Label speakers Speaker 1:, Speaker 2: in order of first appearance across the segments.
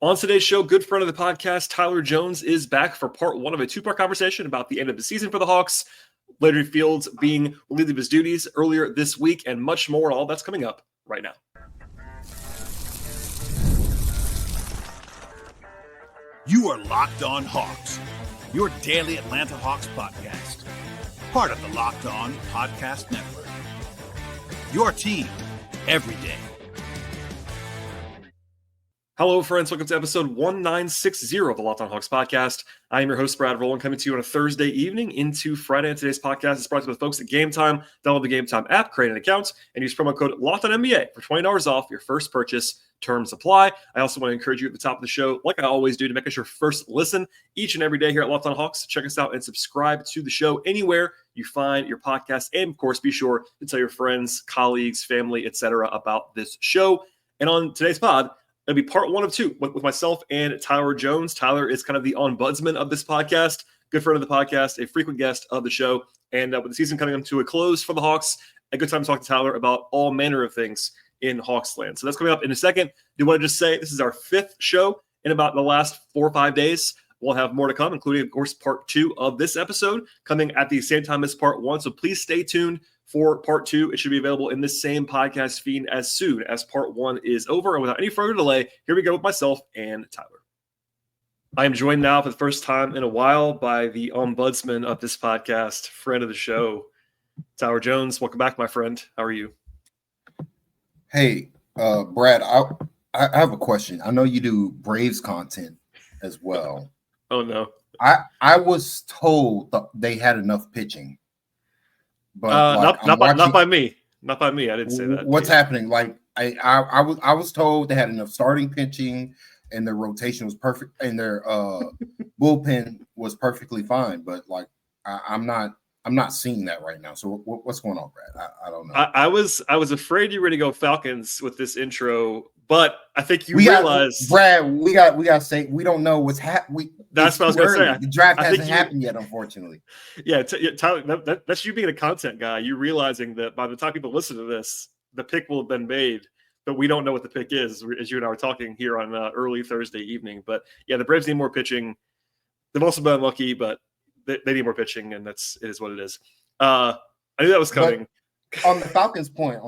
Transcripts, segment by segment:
Speaker 1: On today's show, good friend of the podcast, Tyler Jones, is back for part one of a two-part conversation about the end of the season for the Hawks, Landry Fields being relieved of his duties earlier this week, and much more. All that's coming up right now.
Speaker 2: You are Locked On Hawks, your daily Atlanta Hawks podcast. Part of the Locked On Podcast Network. Your team every day.
Speaker 1: Hello, friends. Welcome to episode 1960 of the Locked On Hawks podcast. I am your host, Brad Rowland, coming to you on a Thursday evening into Friday. And today's podcast is brought to you by the folks at Game Time. Download the Game Time app, create an account, and use promo code LOCKEDONNBA for $20 off your first purchase. Terms apply. I also want to encourage you at the top of the show, like I always do, to make us your first listen each and every day here at Locked On Hawks. Check us out and subscribe to the show anywhere you find your podcast. And, of course, be sure to tell your friends, colleagues, family, etc. about this show. And on today's pod, it'll be part one of two with myself and Tyler Jones. Tyler is kind of the ombudsman of this podcast, good friend of the podcast, a frequent guest of the show. And with the season coming to a close for the Hawks, a good time to talk to Tyler about all manner of things in Hawks land. So that's coming up in a second. Do want to just say this is our fifth show in about the last 4 or 5 days. We'll have more to come, including, of course, part two of this episode coming at the same time as part one. So please stay tuned for part two. It should be available in the same podcast feed as soon as part one is over. And without any further delay, here we go with myself and Tyler. I am joined now for the first time in a while by the ombudsman of this podcast, friend of the show, Tyler Jones. Welcome back, my friend. How are you?
Speaker 3: Hey, Brad, I have a question. I know you do Braves content as well.
Speaker 1: Oh, no.
Speaker 3: I was told that they had enough pitching. But
Speaker 1: not by me. Not by me. I didn't say that.
Speaker 3: What's happening? Like I was told they had enough starting pitching and their rotation was perfect and their bullpen was perfectly fine. But like I'm not seeing that right now. So what's going on, Brad? I don't know.
Speaker 1: I was afraid you were going to go Falcons with this intro, but I think you realized,
Speaker 3: Brad, we got to say we don't know what's happening.
Speaker 1: That's what I was going to say.
Speaker 3: The draft hasn't happened yet, unfortunately.
Speaker 1: Yeah, Tyler, that's you being a content guy. You realizing that by the time people listen to this, the pick will have been made, but we don't know what the pick is, as you and I were talking here on early Thursday evening. But yeah, the Braves need more pitching. They've also been unlucky, but they need more pitching, and it is what it is. I knew that was coming.
Speaker 3: But on the Falcons' point,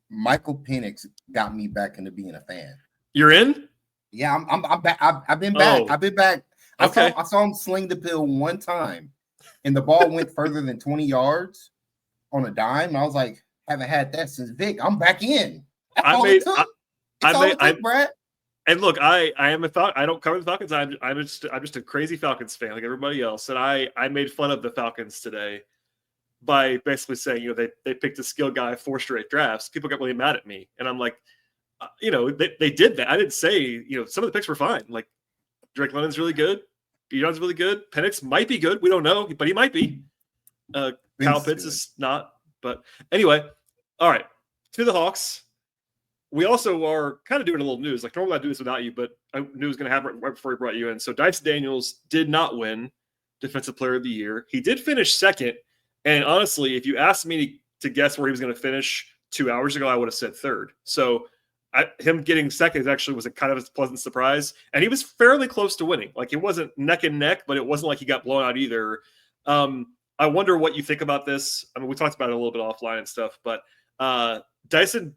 Speaker 3: Michael Penix got me back into being a fan.
Speaker 1: You're in?
Speaker 3: Yeah, I'm back. I've been back. I've been back.
Speaker 1: Okay.
Speaker 3: I saw him sling the pill one time, and the ball went further than 20 yards on a dime. And I was like, haven't had that since Vic. I'm back in. Brad.
Speaker 1: And look, I don't cover the Falcons. I'm just a crazy Falcons fan like everybody else. And I made fun of the Falcons today by basically saying, they picked a skill guy 4 straight drafts. People got really mad at me. And I'm like, they did that. I didn't say, some of the picks were fine. Like Drake London's really good. Bijan's really good. Penix might be good. We don't know, but he might be. Kyle Pitts is not. But anyway, all right. To the Hawks. We also are kind of doing a little news. Like normally I do this without you, but I knew it was going to happen right before we brought you in. So Dyson Daniels did not win Defensive Player of the Year. He did finish second. And honestly, if you asked me to guess where he was going to finish 2 hours ago, I would have said third. So him getting second actually was a kind of a pleasant surprise. And he was fairly close to winning. Like it wasn't neck and neck, but it wasn't like he got blown out either. I wonder what you think about this. I mean, we talked about it a little bit offline and stuff, but Dyson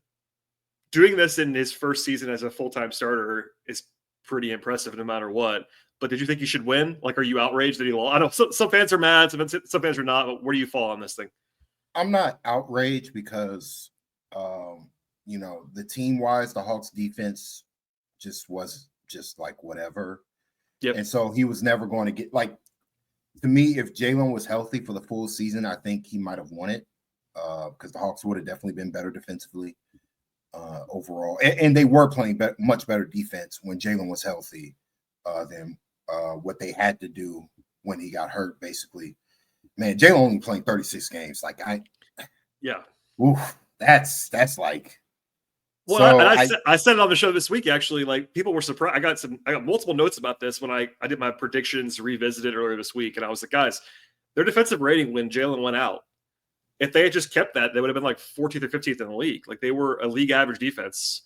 Speaker 1: doing this in his first season as a full-time starter is pretty impressive no matter what. But did you think he should win? Like, are you outraged that he lost? I know some fans are mad, some fans are not. But where do you fall on this thing?
Speaker 3: I'm not outraged because, the team-wise, the Hawks defense just was just like whatever.
Speaker 1: Yep.
Speaker 3: And so he was never going to get, like, to me, if Jalen was healthy for the full season, I think he might have won it because the Hawks would have definitely been better defensively. Overall, and they were playing much better defense when Jalen was healthy than what they had to do when he got hurt. Basically, man, Jalen only playing 36 games. Like that's like.
Speaker 1: Well, so I said it on the show this week. Actually, like people were surprised. I got multiple notes about this when I did my predictions revisited earlier this week, and I was like, guys, their defensive rating when Jalen went out. If they had just kept that, they would have been like 14th or 15th in the league. Like they were a league average defense.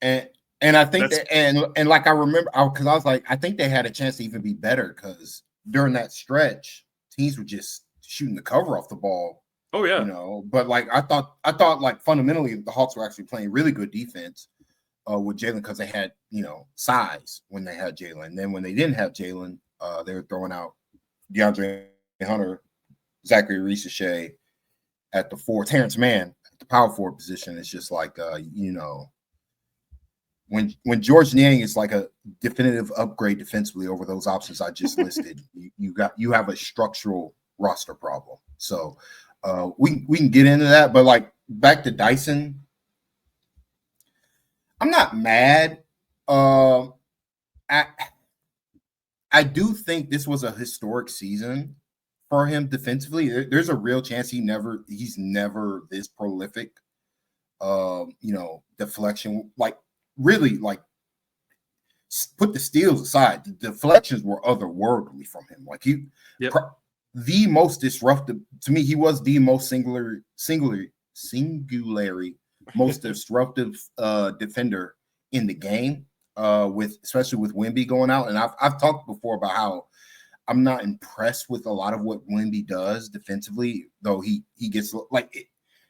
Speaker 3: And And I think that, and like I remember, because I was like, I think they had a chance to even be better because during that stretch, teams were just shooting the cover off the ball.
Speaker 1: Oh yeah,
Speaker 3: But like I thought like fundamentally the Hawks were actually playing really good defense with Jalen because they had size when they had Jalen. Then when they didn't have Jalen, they were throwing out DeAndre Hunter, Zachary Risache at the 4, Terrence Mann at the power forward position. It's just like when George Niang is like a definitive upgrade defensively over those options I just listed, you have a structural roster problem. So we can get into that, but like back to Dyson, I'm not mad. I do think this was a historic season for him defensively. There's a real chance he's never this prolific. Deflection, like really, like put the steals aside, the deflections were otherworldly from him. Like the most disruptive to me. He was the most singularly most disruptive defender in the game. Especially with Wemby going out, and I've talked before about how I'm not impressed with a lot of what Wemby does defensively, though he gets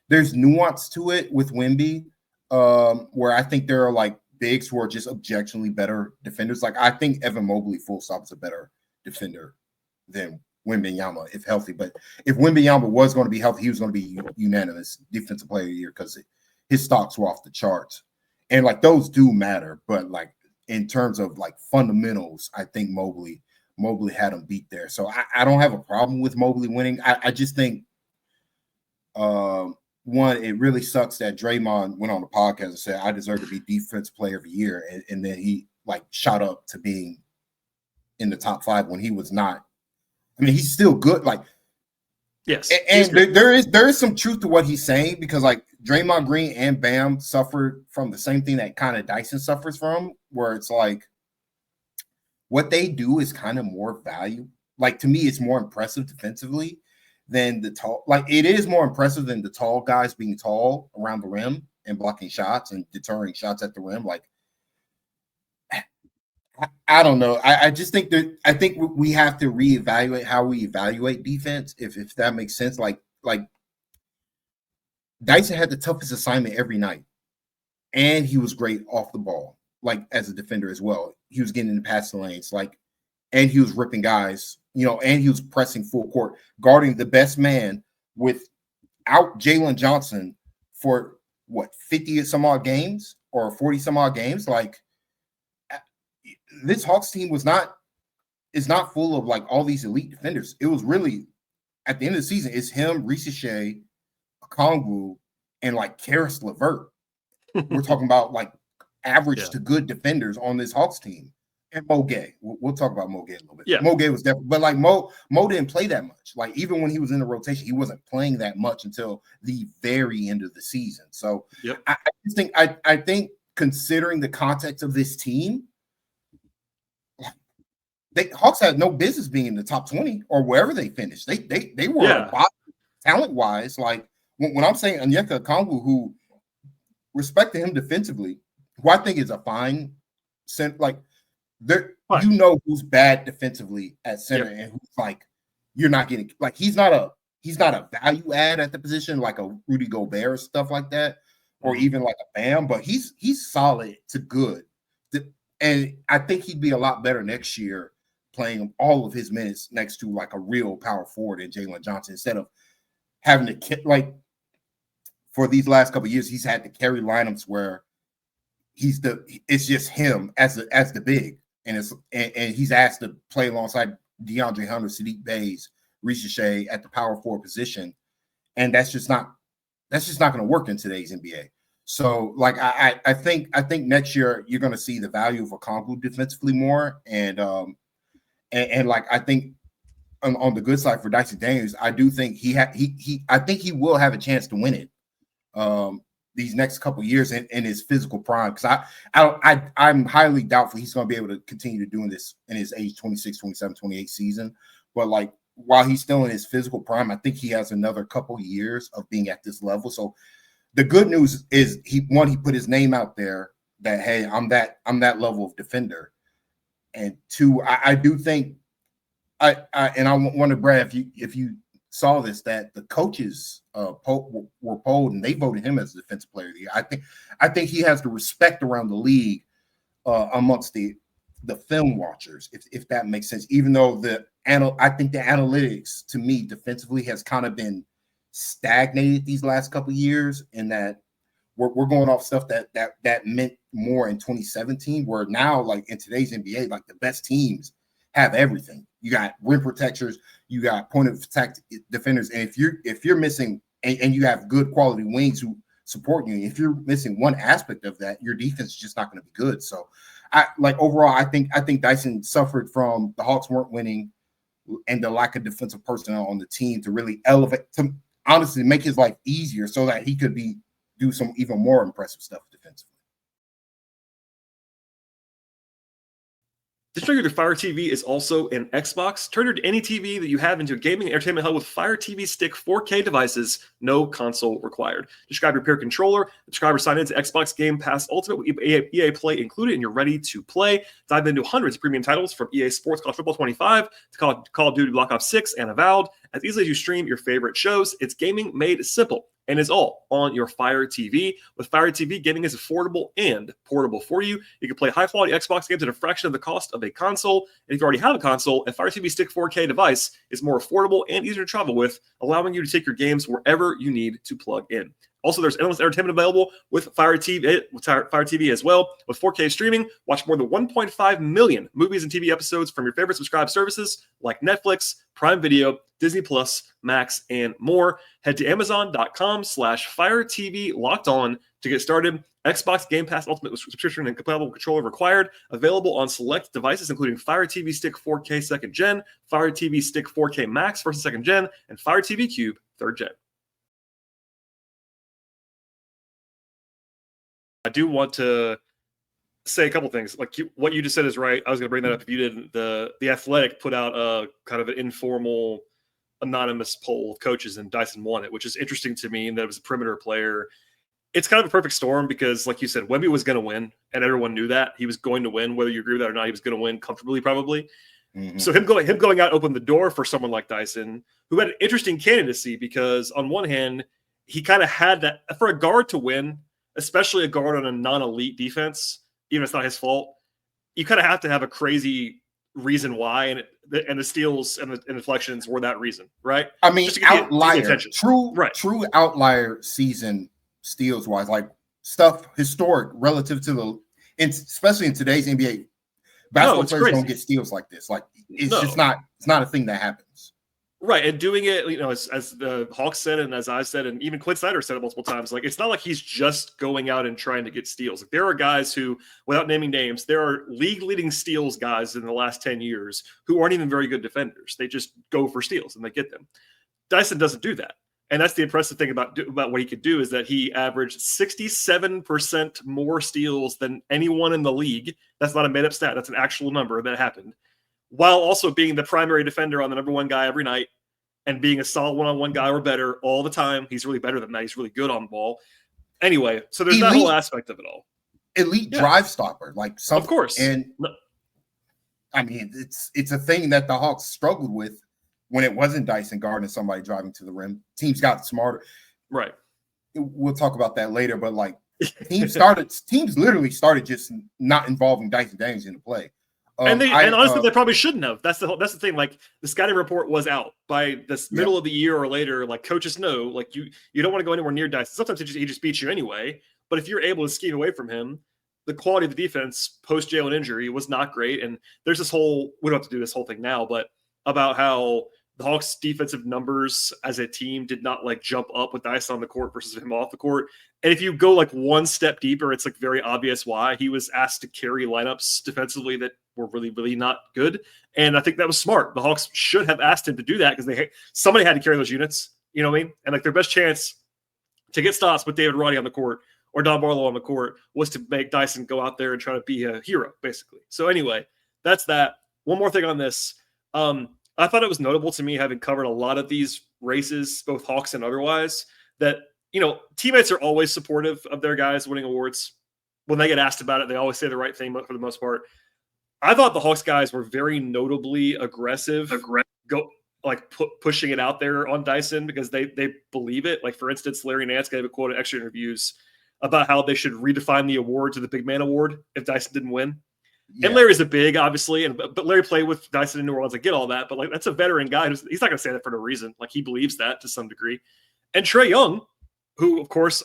Speaker 3: there's nuance to it with Wemby, where I think there are like bigs who are just objectively better defenders. Like I think Evan Mobley full stop is a better defender than Wembanyama if healthy. But if Wembanyama was going to be healthy, he was going to be unanimous defensive player of the year because his stocks were off the charts. And like those do matter, but like in terms of like fundamentals, I think Mobley had him beat there. So I don't have a problem with Mobley winning. I just think one, it really sucks that Draymond went on the podcast and said I deserve to be defense player of the year, and then he like shot up to being in the top 5 when he was not. I mean, he's still good. Like
Speaker 1: yes,
Speaker 3: and there is some truth to what he's saying because like Draymond Green and Bam suffered from the same thing that kind of Dyson suffers from, where it's like what they do is kind of more value. Like to me, it's more impressive defensively than the tall. Like it is more impressive than the tall guys being tall around the rim and blocking shots and deterring shots at the rim. Like I don't know. I just think I think we have to reevaluate how we evaluate defense, if that makes sense. Like Dyson had the toughest assignment every night, and he was great off the ball, like as a defender as well. He was getting in the passing lanes, and he was ripping guys, and he was pressing full court, guarding the best man without Jalen Johnson for 50 some odd games or 40 some odd games. Like this Hawks team is not full of like all these elite defenders. It was really at the end of the season, it's him, Risache, Okongwu, and like Karis LeVert. We're talking about like average to good defenders on this Hawks team. And Mo Gay. We'll talk about Mo Gay a little bit. Yeah. Mo Gay was definitely, but like Mo didn't play that much. Like even when he was in the rotation, he wasn't playing that much until the very end of the season. So I think considering the context of this team, Hawks had no business being in the top 20 or wherever they finished. They were talent wise. Like when I'm saying Onyeka Okongwu, who respect to him defensively, who I think is a fine center, like who's bad defensively at center and who's like you're not getting like he's not a value add at the position like a Rudy Gobert or stuff like that, or even like a Bam, but he's solid to good. And I think he'd be a lot better next year playing all of his minutes next to like a real power forward in Jalen Johnson instead of having to like for these last couple of years, he's had to carry lineups where it's just him as the big, and he's asked to play alongside DeAndre Hunter, Sadiq Bays, Risache at the power forward position, and that's just not going to work in today's NBA. So, like I think next year you're going to see the value of Okongwu defensively more, and like I think on the good side for Dyson Daniels, I do think I think he will have a chance to win it these next couple of years in his physical prime, because I'm highly doubtful he's going to be able to continue doing this in his age 26, 27, 28 season. But like while he's still in his physical prime, I think he has another couple years of being at this level. So the good news is he put his name out there that hey, I'm that level of defender. And two, I do think I wonder, Brad, if you saw this, that the coaches were polled and they voted him as the defensive player of the year. I think he has the respect around the league amongst the film watchers, if that makes sense. Even though I think the analytics to me defensively has kind of been stagnated these last couple of years, and that we're going off stuff that meant more in 2017, where now, like in today's NBA, like the best teams have everything. You got rim protectors, you got point of attack defenders, and if you're missing, and you have good quality wings who support you, if you're missing one aspect of that, your defense is just not going to be good. So, overall, I think Dyson suffered from the Hawks weren't winning and the lack of defensive personnel on the team to really elevate, to honestly make his life easier so that he could do some even more impressive stuff defensively.
Speaker 1: Did you know your Fire TV is also an Xbox? Turn your any TV that you have into a gaming entertainment hub with Fire TV Stick 4K devices, no console required. Just grab your pair controller, the subscriber sign into Xbox Game Pass Ultimate with EA Play included, and you're ready to play. Dive into hundreds of premium titles from EA Sports College Football 25 to Call of Duty Black Ops 6 and Avowed. As easily as you stream your favorite shows, it's gaming made simple and is all on your Fire TV. With Fire TV, gaming is affordable and portable for you. You can play high-quality Xbox games at a fraction of the cost of a console. And if you already have a console, a Fire TV Stick 4K device is more affordable and easier to travel with, allowing you to take your games wherever you need to plug in. Also, there's endless entertainment available with Fire TV as well. With 4K streaming, watch more than 1.5 million movies and TV episodes from your favorite subscribed services like Netflix, Prime Video, Disney Plus, Max, and more. Head to Amazon.com/Fire TV Locked On to get started. Xbox Game Pass Ultimate with subscription and compatible controller required. Available on select devices, including Fire TV Stick 4K 2nd Gen, Fire TV Stick 4K Max 1st and 2nd Gen, and Fire TV Cube 3rd Gen. I do want to say a couple things. Like what you just said is right. I was going to bring that up if you didn't. The Athletic put out a kind of an informal, anonymous poll of coaches, and Dyson won it, which is interesting to me. And that it was a perimeter player. It's kind of a perfect storm because, like you said, Wemby was going to win, and everyone knew that he was going to win. Whether you agree with that or not, he was going to win comfortably, probably. Mm-hmm. So him going out opened the door for someone like Dyson, who had an interesting candidacy because on one hand, he kind of had that for a guard to win, especially a guard on a non-elite defense, even if it's not his fault. You kind of have to have a crazy reason why, and the steals and the deflections were that reason, right?
Speaker 3: I mean, outlier, true outlier season steals wise, like stuff historic relative to especially in today's NBA. Basketball players
Speaker 1: crazy.
Speaker 3: Don't get steals like this. Like it's not a thing that happens.
Speaker 1: Right, and doing it, as the Hawks said, and as I said, and even Quinn Snyder said it multiple times, like it's not like he's just going out and trying to get steals. Like, there are guys who, without naming names, there are league-leading steals guys in the last 10 years who aren't even very good defenders. They just go for steals and they get them. Dyson doesn't do that, and that's the impressive thing about what he could do is that he averaged 67% more steals than anyone in the league. That's not a made-up stat. That's an actual number that happened, while also being the primary defender on the number one guy every night and being a solid one-on-one guy or better all the time. He's really better than that. He's really good on the ball. Anyway, so there's that whole aspect of it all.
Speaker 3: Elite drive stopper, like some,
Speaker 1: of course.
Speaker 3: And I mean, it's a thing that the Hawks struggled with when it wasn't Dyson guarding somebody driving to the rim. Teams got smarter.
Speaker 1: Right.
Speaker 3: We'll talk about that later, but like teams literally started just not involving Dyson Daniels in the play.
Speaker 1: And honestly, they probably shouldn't have. That's the thing. Like, the scouting report was out by this middle of the year or later. Like, coaches know, like you don't want to go anywhere near Dyson. Sometimes he just beats you anyway. But if you're able to scheme away from him, the quality of the defense post Jalen injury was not great. And there's this whole, we don't have to do this whole thing now, but about how the Hawks' defensive numbers as a team did not like jump up with Dyson on the court versus him off the court. And if you go like one step deeper, it's like very obvious why he was asked to carry lineups defensively that were really, really not good. And I think that was smart. The Hawks should have asked him to do that because somebody had to carry those units. You know what I mean? And like their best chance to get stops with David Roddy on the court or Don Barlow on the court was to make Dyson go out there and try to be a hero, basically. So anyway, that's that. One more thing on this. I thought it was notable to me, having covered a lot of these races, both Hawks and otherwise, that, teammates are always supportive of their guys winning awards. when they get asked about it, they always say the right thing for the most part. I thought the Hawks guys were very notably aggressive. Pushing it out there on Dyson because they believe it. Like, for instance, Larry Nance gave a quote in extra interviews about how they should redefine the award to the big man award if Dyson didn't win. Yeah. And Larry's a big, obviously, but Larry played with Dyson in New Orleans. I get all that, but like, that's a veteran guy. He's not going to say that for no reason. Like, he believes that to some degree. And Trae Young, who, of course,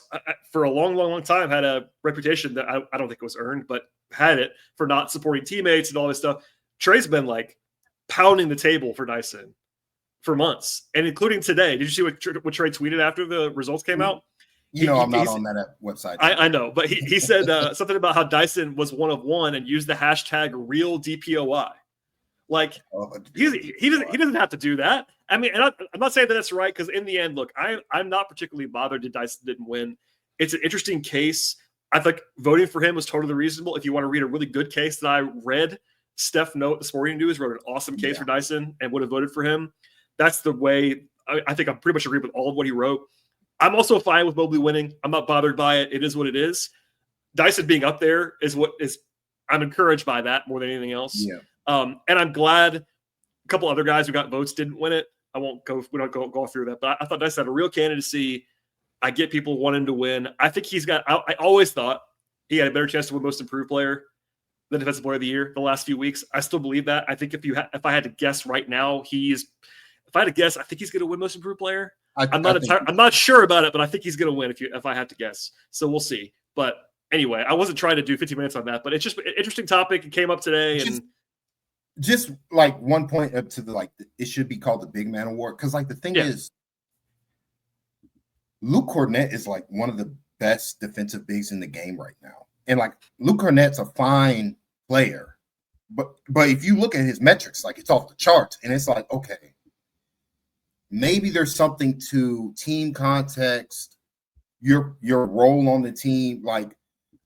Speaker 1: for a long time had a reputation that I don't think it was earned, but had it for not supporting teammates and all this stuff. Trae's been like pounding the table for Dyson for months, and including today. Did you see what Trae tweeted after the results came out?
Speaker 3: I'm not on that website.
Speaker 1: I know, but he said something about how Dyson was one of one and used the hashtag real DPOY. Like, he doesn't have to do that. I mean, and I'm not saying that that's right, because in the end, look, I'm not particularly bothered that Dyson didn't win. It's an interesting case. I think voting for him was totally reasonable. If you want to read a really good case that I read, Steph Note, the Sporting News, wrote an awesome case for Dyson and would have voted for him. That's the way. I think I pretty much agree with all of what he wrote. I'm also fine with Mobley winning. I'm not bothered by it. It is what it is. Dyson being up there is what is. I'm encouraged by that more than anything else.
Speaker 3: Yeah.
Speaker 1: And I'm glad a couple other guys who got votes didn't win it. We don't go through that, but I thought Dyson had a real candidacy. I get people wanting to win. I think he's got. I always thought he had a better chance to win Most Improved Player than Defensive Player of the Year the last few weeks. I still believe that. I think if I had to guess right now, if I had to guess, I think he's going to win Most Improved Player. I'm not sure about it, but I think he's going to win if I have to guess. So we'll see. But anyway, I wasn't trying to do 15 minutes on that, but it's just an interesting topic. It came up today, and
Speaker 3: just like one point up to it should be called the Big Man Award, because like the thing is, Luke Cornett is like one of the best defensive bigs in the game right now, and like Luke Cornett's a fine player, but if you look at his metrics, like it's off the charts, and it's like, okay, maybe there's something to team context, your role on the team. Like,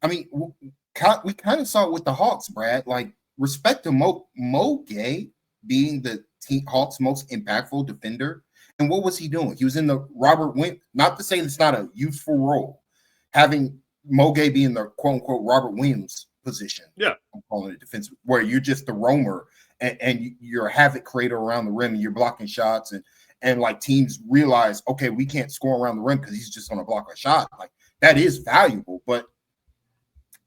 Speaker 3: I mean, we kind of saw it with the Hawks, Brad. Like, respect to Mo Gay being the Hawks' most impactful defender. And what was he doing? He was in the Robert Williams, not to say it's not a useful role, having Mo Gay be in the quote-unquote Robert Williams position.
Speaker 1: Yeah.
Speaker 3: I'm calling it defensive, where you're just the roamer and you're a havoc creator around the rim, and you're blocking shots, and like teams realize, okay, we can't score around the rim because he's just going to block a shot. Like, that is valuable, but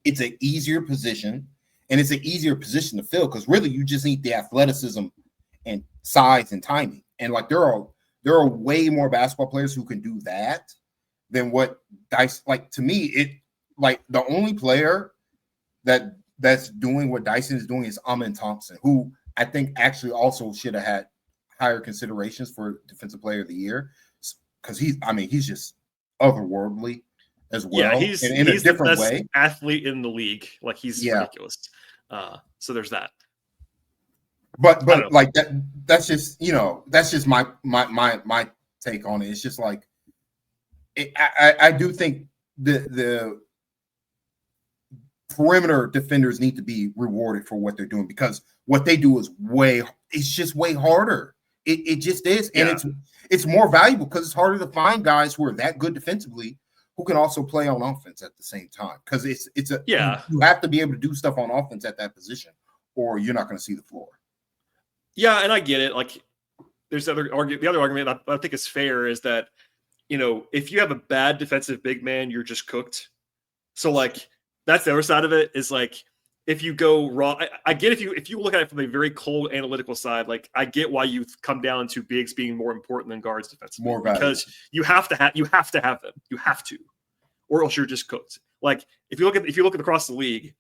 Speaker 3: it's an easier position, and it's an easier position to fill because really you just need the athleticism and size and timing. And like there are way more basketball players who can do that than what Dyson. Like, to me, it like the only player that's doing what Dyson is doing is Amen Thompson, who I think actually also should have had higher considerations for Defensive Player of the Year, because he's just otherworldly as well.
Speaker 1: Yeah, he's
Speaker 3: in a different
Speaker 1: the best
Speaker 3: way.
Speaker 1: Athlete in the league, like he's ridiculous. So there's that.
Speaker 3: But like that's just my take on it. It's just like I do think the perimeter defenders need to be rewarded for what they're doing, because what they do is it's just way harder. It just is. And it's more valuable because it's harder to find guys who are that good defensively who can also play on offense at the same time. Because you have to be able to do stuff on offense at that position, or you're not going to see the floor.
Speaker 1: Yeah, and I get it. Like, there's the other argument I think is fair is that, if you have a bad defensive big man, you're just cooked. So like, that's the other side of it, is like, if you go raw, I get if you look at it from a very cold analytical side, like I get why you come down to bigs being more important than guards defensively, because you have to have them, you have to, or else you're just cooked. Like if you look at across the league,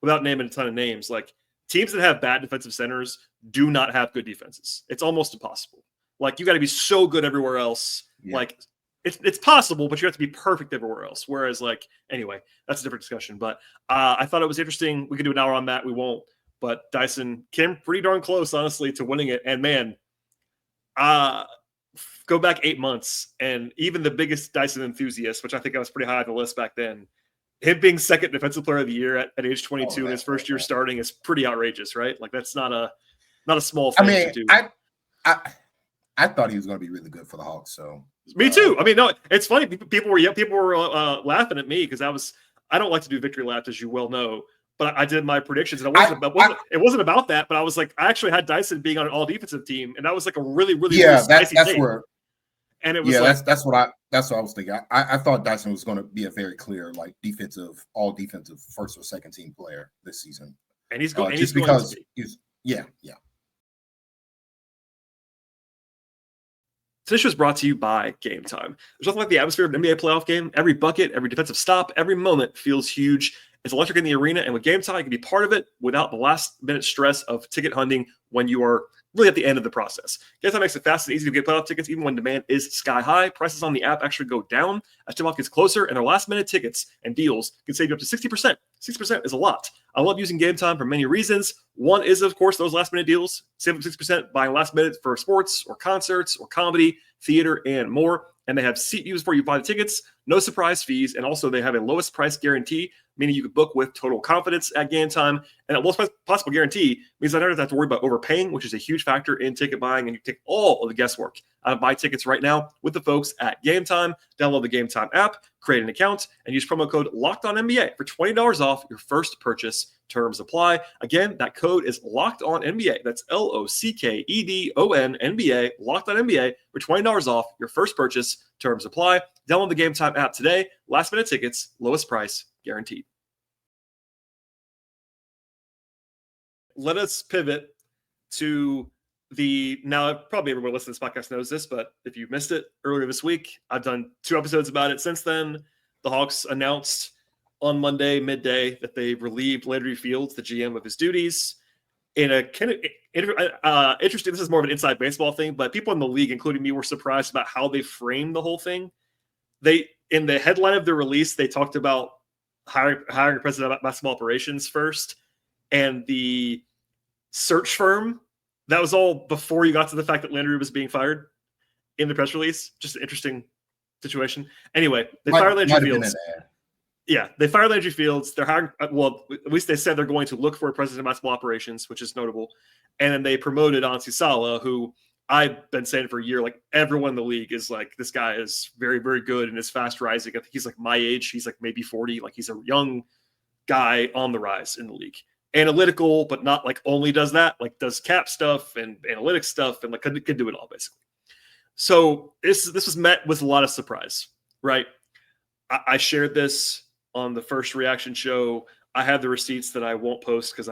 Speaker 1: without naming a ton of names, like teams that have bad defensive centers do not have good defenses. It's almost impossible. Like you got to be so good everywhere else. Yeah. Like it's possible, but you have to be perfect everywhere else. Whereas, like, anyway, that's a different discussion. But I thought it was interesting. We could do an hour on that. We won't. But Dyson came pretty darn close, honestly, to winning it. And man, go back 8 months, and even the biggest Dyson enthusiast, which I think I was pretty high on the list back then, him being second Defensive Player of the Year at age 22 in his first year starting is pretty outrageous, right? Like that's not a small thing to do.
Speaker 3: I thought he was going to be really good for the Hawks. So
Speaker 1: me too. I mean, no, it's funny. People were laughing at me because I don't like to do victory laps, as you well know, but I did my predictions, and it wasn't about that. But I was like, I actually had Dyson being on an all defensive team, and that was like a really, really, really spicy
Speaker 3: that's
Speaker 1: take.
Speaker 3: where.
Speaker 1: And it was
Speaker 3: that's what I was thinking. I thought Dyson was going to be a very clear like all defensive first or second team player this season,
Speaker 1: and he's going
Speaker 3: just
Speaker 1: going
Speaker 3: because
Speaker 1: to be.
Speaker 3: he's yeah.
Speaker 1: This was brought to you by Game Time. There's nothing like the atmosphere of an NBA playoff game. Every bucket, every defensive stop, every moment feels huge. It's electric in the arena, and with Game Time, you can be part of it without the last-minute stress of ticket hunting when you are really at the end of the process. Game Time makes it fast and easy to get playoff tickets, even when demand is sky high. Prices on the app actually go down as tip-off gets closer, and their last-minute tickets and deals can save you up to 60%. 60% is a lot. I love using Game Time for many reasons. One is, of course, those last-minute deals. Save up 60% buying last minute for sports or concerts or comedy, theater, and more. And they have seat views before you buy the tickets, no surprise fees, and also they have a lowest price guarantee, meaning you can book with total confidence at Game Time. And a lowest possible guarantee means I never have to worry about overpaying, which is a huge factor in ticket buying, and you take all of the guesswork out of buy tickets right now with the folks at Game Time. Download the Game Time app, create an account, and use promo code LOCKEDONNBA for $20 off your first purchase. Terms apply. Again, that code is LOCKEDONNBA. That's LOCKEDONNBA, LOCKEDONNBA for $20 off your first purchase. Terms apply. Download the Game Time app today. Last minute tickets, lowest price guaranteed. Let us pivot to now probably everyone listening to this podcast knows this, but if you missed it earlier this week, I've done 2 episodes about it since then. The Hawks announced on Monday midday that they relieved Landry Fields, the GM, of his duties. In a kind of interesting, this is more of an inside baseball thing, but people in the league, including me, were surprised about how they framed the whole thing. In the headline of the release, they talked about hiring a president of basketball operations first, and the search firm. That was all before you got to the fact that Landry was being fired in the press release. Just an interesting situation. Anyway, they fired Landry Fields. Yeah, they fired Landry Fields. They're hiring, well, at least they said they're going to look for a president of basketball operations, which is notable. And then they promoted Ansi Salah, who I've been saying for a year, like everyone in the league is like, this guy is very, very good and is fast rising. I think he's like my age. He's like maybe 40. Like he's a young guy on the rise in the league. Analytical, but not like only does that, like does cap stuff and analytics stuff and like can do it all basically. So this was met with a lot of surprise, right? I shared this on the first reaction show. I have the receipts that I won't post because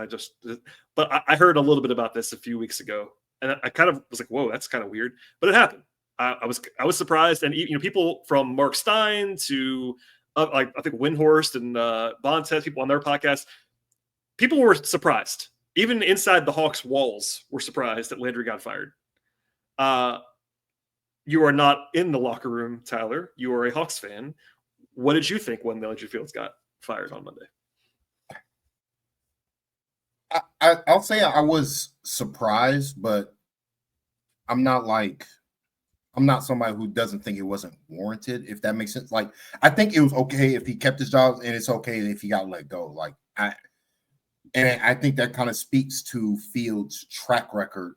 Speaker 1: but I heard a little bit about this a few weeks ago, and I kind of was like, "Whoa, that's kind of weird," but it happened. I was surprised, and people from Mark Stein to like I think Windhorst and Bontes, people on their podcast, people were surprised. Even inside the Hawks walls were surprised that Landry got fired. You are not in the locker room, Tyler. You are a Hawks fan. What did you think when Landry Fields got fired on Monday?
Speaker 3: I'll say I was surprised, but I'm not somebody who doesn't think it wasn't warranted, if that makes sense. Like, I think it was okay if he kept his job, and it's okay if he got let go. Like, I think that kind of speaks to Fields' track record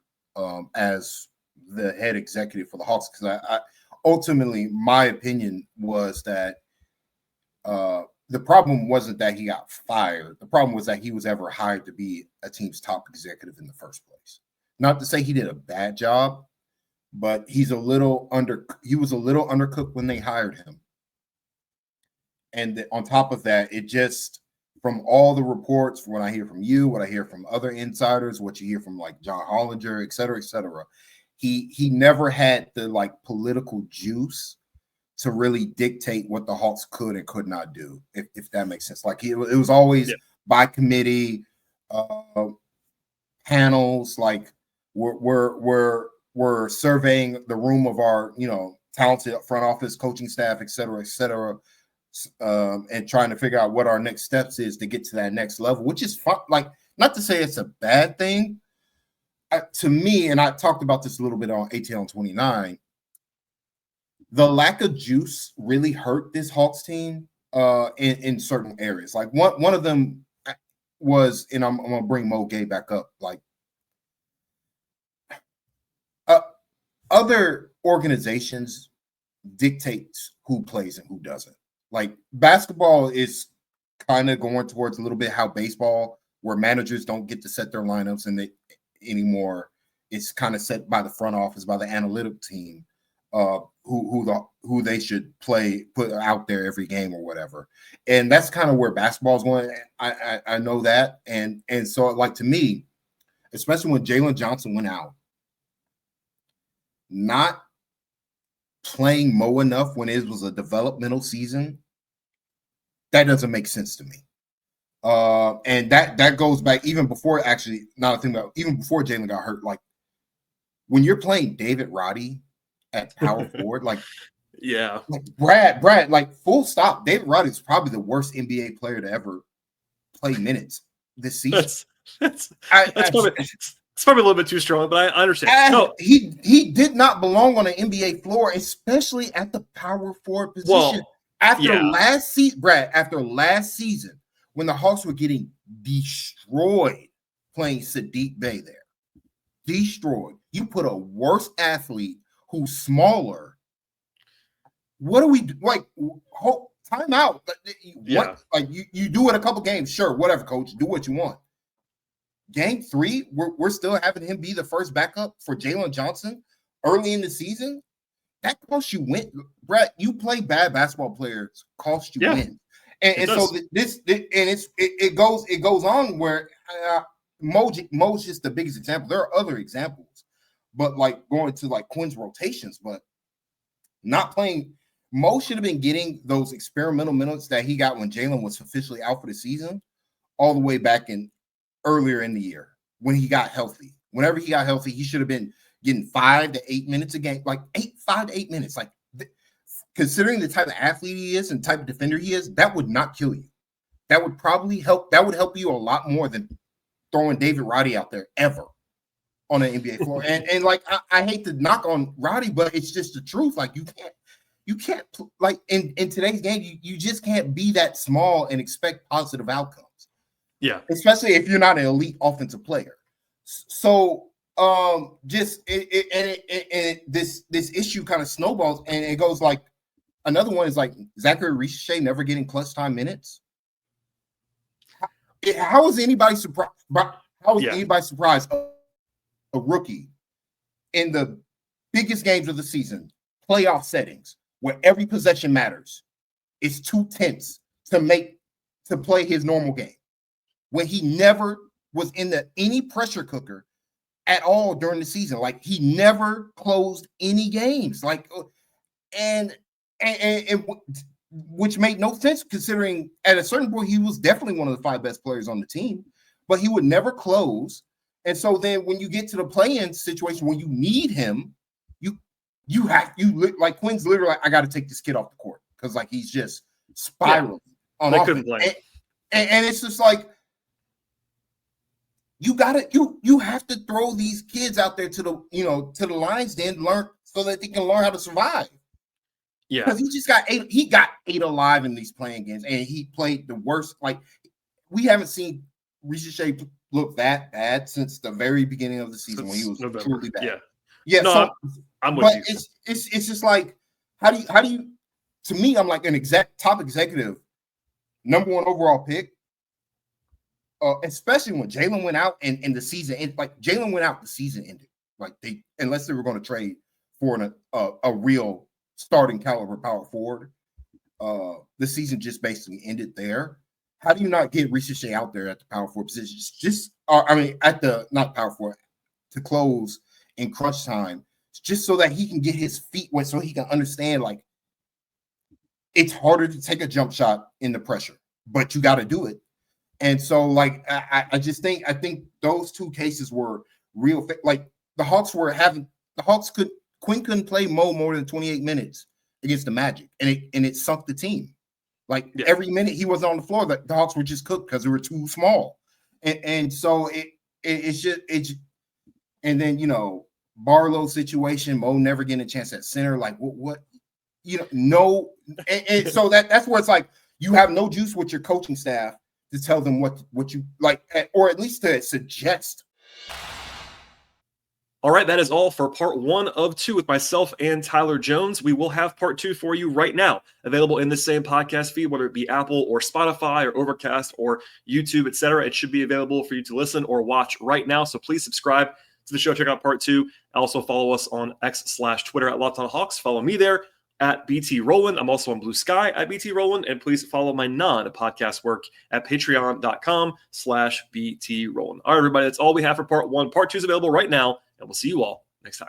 Speaker 3: as the head executive for the Hawks. Because I ultimately, my opinion was that the problem wasn't that he got fired. The problem was that he was ever hired to be a team's top executive in the first place. Not to say he did a bad job, but he was a little undercooked when they hired him. And on top of that, it just, from all the reports, from what I hear from you, what I hear from other insiders, what you hear from like John Hollinger, et cetera, he never had the like political juice to really dictate what the Hawks could and could not do, if that makes sense. Like it was always by committee, panels, like we're surveying the room of our, talented front office coaching staff, et cetera, and trying to figure out what our next steps is to get to that next level, which is fun. Like, not to say it's a bad thing. To me, and I talked about this a little bit on ATL 29, the lack of juice really hurt this Hawks team in certain areas. Like one of them was, and I'm going to bring Mo Gay back up, like other organizations dictate who plays and who doesn't. Like basketball is kind of going towards a little bit how baseball, where managers don't get to set their lineups and they anymore. It's kind of set by the front office, by the analytic team, who they should put out there every game or whatever. And that's kind of where basketball's going. I know that. And so, like, to me, especially when Jalen Johnson went out, not playing Mo enough when it was a developmental season, that doesn't make sense to me. And that goes back even before, actually, now I think about, even before Jalen got hurt. Like, when you're playing David Roddy at power forward, like,
Speaker 1: yeah,
Speaker 3: like Brad, like, full stop. David Roddy is probably the worst NBA player to ever play minutes this season.
Speaker 1: It's probably a little bit too strong, but I understand. No,
Speaker 3: he did not belong on an NBA floor, especially at the power forward position.
Speaker 1: Well,
Speaker 3: after last season, when the Hawks were getting destroyed playing Sadiq Bey there. Destroyed. You put a worse athlete who's smaller. What do we do? Like, time out. What? Like, you do it a couple games, sure, whatever, coach. Do what you want. Game 3, we're still having him be the first backup for Jalen Johnson early in the season. That costs you win. Brett, you play bad basketball players, cost you win. And so it goes on where Mo's just the biggest example. There are other examples, but like going to like Quinn's rotations, but not playing. Mo should have been getting those experimental minutes that he got when Jalen was officially out for the season, all the way back in earlier in the year when he got healthy. Whenever he got healthy, he should have been getting 5 to 8 minutes a game, like 5 to 8 minutes. Like, considering the type of athlete he is and type of defender he is, that would not kill you. That would probably help. That would help you a lot more than throwing David Roddy out there ever on an NBA floor. And like, I hate to knock on Roddy, but it's just the truth. Like, you can't like in today's game, you just can't be that small and expect positive outcomes.
Speaker 1: Yeah,
Speaker 3: especially if you're not an elite offensive player. So this issue kind of snowballs, and it goes like, another one is like Zachary Ricochet never getting clutch time minutes. How is anybody surprised? Anybody surprised a rookie in the biggest games of the season, playoff settings, where every possession matters, is 2/10 to play his normal game, when he never was in any pressure cooker at all during the season? Like, he never closed any games. Like, and which made no sense, considering at a certain point he was definitely one of the 5 best players on the team, but he would never close. And so then when you get to the play-in situation when you need him, you like Quinn's literally like, I got to take this kid off the court because like he's just spiraling on offense. Couldn't play. And it's just like, you have to throw these kids out there to the lines, then learn so that they can learn how to survive.
Speaker 1: Yeah,
Speaker 3: because he got ate alive in these playing games, and he played the worst. Like, we haven't seen Ricochet look that bad since the very beginning of the season when he was truly bad. Yeah. No, so, I'm with you. It's just like, how do you? To me, I'm like an top executive, number 1 overall pick. Especially when Jalen went out and the season, like Jalen went out, the season ended. Like, unless they were going to trade for a real starting caliber power forward, the season just basically ended there. How do you not get Ricochet out there at the power forward position? At the not power forward to close in crunch time, just so that he can get his feet wet, so he can understand like it's harder to take a jump shot in the pressure, but you got to do it. And so, like, I think those 2 cases were real. Like, Quinn couldn't play Mo more than 28 minutes against the Magic, and it sunk the team. Like, every minute he was on the floor, the Hawks were just cooked because they were too small. And so it's just and then Barlow's situation, Mo never getting a chance at center. Like, what no, and so that's where it's like you have no juice with your coaching staff to tell them what you like, or at least to suggest
Speaker 1: All right, that is all for part 1 of 2 with myself and Tyler Jones. We will have part 2 for you right now, available in the same podcast feed, whether it be Apple or Spotify or Overcast or YouTube, etc. It should be available for you to listen or watch right now. So please subscribe to the show. Check out part 2. Also follow us on X/Twitter at Locked On Hawks. Follow me there at BT Rowland. I'm also on Blue Sky at BT Rowland. And please follow my non-podcast work at patreon.com/BT Rowland. All right, everybody, that's all we have for part 1. Part 2 is available right now, and we'll see you all next time.